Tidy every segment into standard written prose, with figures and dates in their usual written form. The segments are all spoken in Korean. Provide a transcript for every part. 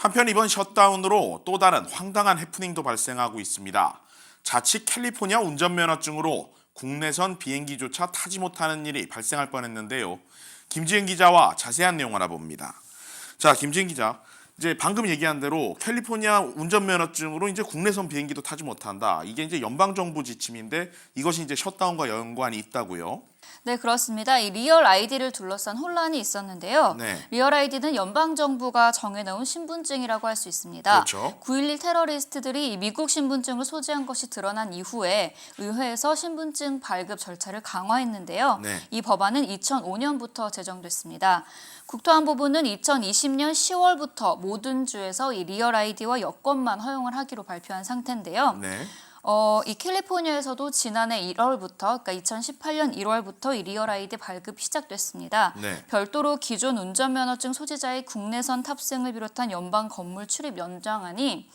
한편 이번 셧다운으로 또 다른 황당한 해프닝도 발생하고 있습니다. 자칫 캘리포니아 운전면허증으로 국내선 비행기조차 타지 못하는 일이 발생할 뻔했는데요. 김지은 기자와 자세한 내용 알아봅니다. 자, 김지은 기자. 이제 방금 얘기한 대로 캘리포니아 운전면허증으로 이제 국내선 비행기도 타지 못한다. 이게 이제 연방정부 지침인데 이것이 이제 셧다운과 연관이 있다고요. 네, 그렇습니다. 이 리얼 아이디를 둘러싼 혼란이 있었는데요. 네. 리얼 아이디는 연방정부가 정해놓은 신분증이라고 할 수 있습니다. 그렇죠. 9.11 테러리스트들이 미국 신분증을 소지한 것이 드러난 이후에 의회에서 신분증 발급 절차를 강화했는데요. 네. 이 법안은 2005년부터 제정됐습니다. 국토안보부는 2020년 10월부터 모든 주에서 이 리얼 아이디와 여권만 허용을 하기로 발표한 상태인데요. 네. 이 캘리포니아에서도 지난해 1월부터, 그러니까 2018년 1월부터 이 리얼 아이디 발급이 시작됐습니다. 네. 별도로 기존 운전면허증 소지자의 국내선 탑승을 비롯한 연방 건물 출입 연장안이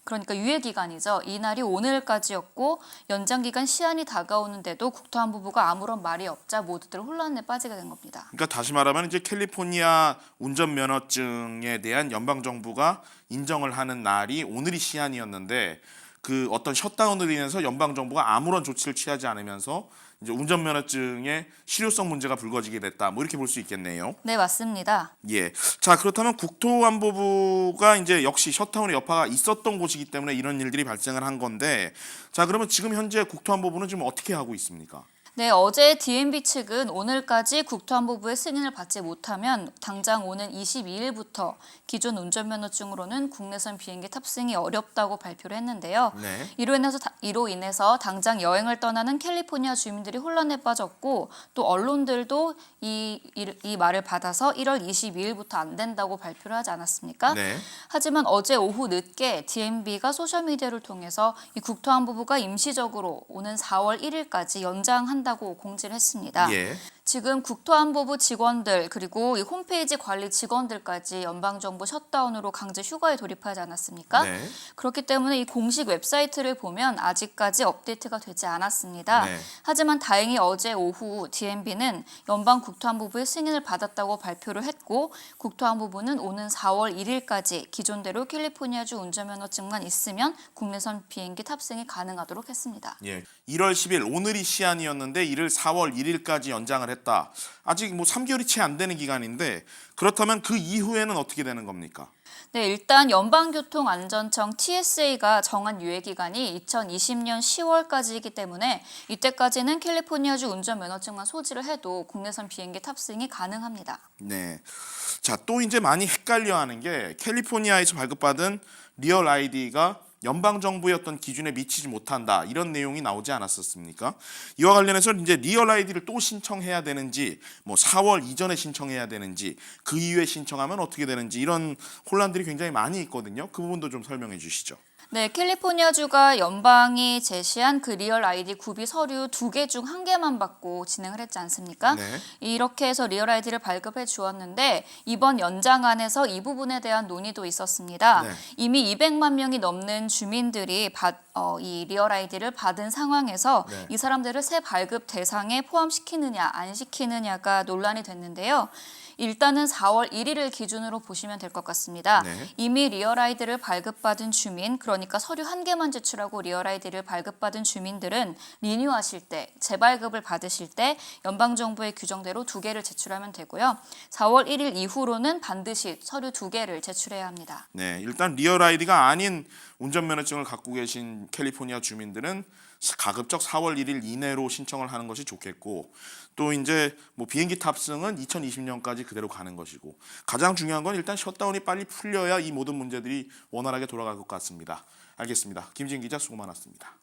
그러니까 유예 기간이죠. 이날이 오늘까지였고 연장 기간 시한이 다가오는데도 국토안보부가 아무런 말이 없자 모두들 혼란에 빠지게 된 겁니다. 그러니까 다시 말하면 이제 캘리포니아 운전면허증에 대한 연방정부가 인정을 하는 날이 오늘이 시한이었는데 그 어떤 셧다운으로 인해서 연방정부가 아무런 조치를 취하지 않으면서 이제 운전면허증의 실효성 문제가 불거지게 됐다. 뭐 이렇게 볼 수 있겠네요. 네, 맞습니다. 예. 자, 그렇다면 국토안보부가 이제 역시 셧다운의 여파가 있었던 곳이기 때문에 이런 일들이 발생을 한 건데, 자, 그러면 지금 현재 국토안보부는 지금 어떻게 하고 있습니까? 네, 어제 DMV 측은 오늘까지 국토안보부의 승인을 받지 못하면 당장 오는 22일부터 기존 운전면허증으로는 국내선 비행기 탑승이 어렵다고 발표를 했는데요. 네. 이로 인해서 당장 여행을 떠나는 캘리포니아 주민들이 혼란에 빠졌고 또 언론들도 이 말을 받아서 1월 22일부터 안 된다고 발표를 하지 않았습니까? 네. 하지만 어제 오후 늦게 DMV가 소셜미디어를 통해서 이 국토안보부가 임시적으로 오는 4월 1일까지 연장한다고 공지를 했습니다. 예. 지금 국토안보부 직원들 그리고 이 홈페이지 관리 직원들까지 연방정부 셧다운으로 강제 휴가에 돌입하지 않았습니까? 네. 그렇기 때문에 이 공식 웹사이트를 보면 아직까지 업데이트가 되지 않았습니다. 네. 하지만 다행히 어제 오후 DMV는 연방국토안보부의 승인을 받았다고 발표를 했고 국토안보부는 오는 4월 1일까지 기존대로 캘리포니아주 운전면허증만 있으면 국내선 비행기 탑승이 가능하도록 했습니다. 예. 1월 10일 오늘이 시한이었는데 이를 4월 1일까지 연장을 했다. 아직 뭐 3개월이 채 안 되는 기간인데 그렇다면 그 이후에는 어떻게 되는 겁니까? 네, 일단 연방교통안전청 TSA가 정한 유예 기간이 2020년 10월까지이기 때문에 이때까지는 캘리포니아주 운전면허증만 소지를 해도 국내선 비행기 탑승이 가능합니다. 네. 자, 또 이제 많이 헷갈려하는 게 캘리포니아에서 발급받은 리얼 아이디가 연방정부의 어떤 기준에 미치지 못한다 이런 내용이 나오지 않았었습니까? 이와 관련해서 이제 리얼 아이디를 또 신청해야 되는지 뭐 4월 이전에 신청해야 되는지 그 이후에 신청하면 어떻게 되는지 이런 혼란들이 굉장히 많이 있거든요. 그 부분도 좀 설명해 주시죠. 네, 캘리포니아주가 연방이 제시한 그 리얼 아이디 구비 서류 2개 중 1개만 받고 진행을 했지 않습니까? 네. 이렇게 해서 리얼 아이디를 발급해 주었는데 이번 연장안에서 이 부분에 대한 논의도 있었습니다. 네. 이미 200만 명이 넘는 주민들이 이 리얼 아이디를 받은 상황에서 네. 이 사람들을 새 발급 대상에 포함시키느냐 안 시키느냐가 논란이 됐는데요. 일단은 4월 1일을 기준으로 보시면 될 것 같습니다. 네. 이미 리얼 아이디를 발급받은 주민, 그러니까 서류 1개만 제출하고 리얼 아이디를 발급받은 주민들은 리뉴하실 때, 재발급을 받으실 때 연방정부의 규정대로 2개를 제출하면 되고요. 4월 1일 이후로는 반드시 서류 2개를 제출해야 합니다. 네, 일단 리얼 아이디가 아닌 운전면허증을 갖고 계신 캘리포니아 주민들은 가급적 4월 1일 이내로 신청을 하는 것이 좋겠고 또 이제 뭐 비행기 탑승은 2020년까지 그대로 가는 것이고 가장 중요한 건 일단 셧다운이 빨리 풀려야 이 모든 문제들이 원활하게 돌아갈 것 같습니다. 알겠습니다. 김지은 기자 수고 많았습니다.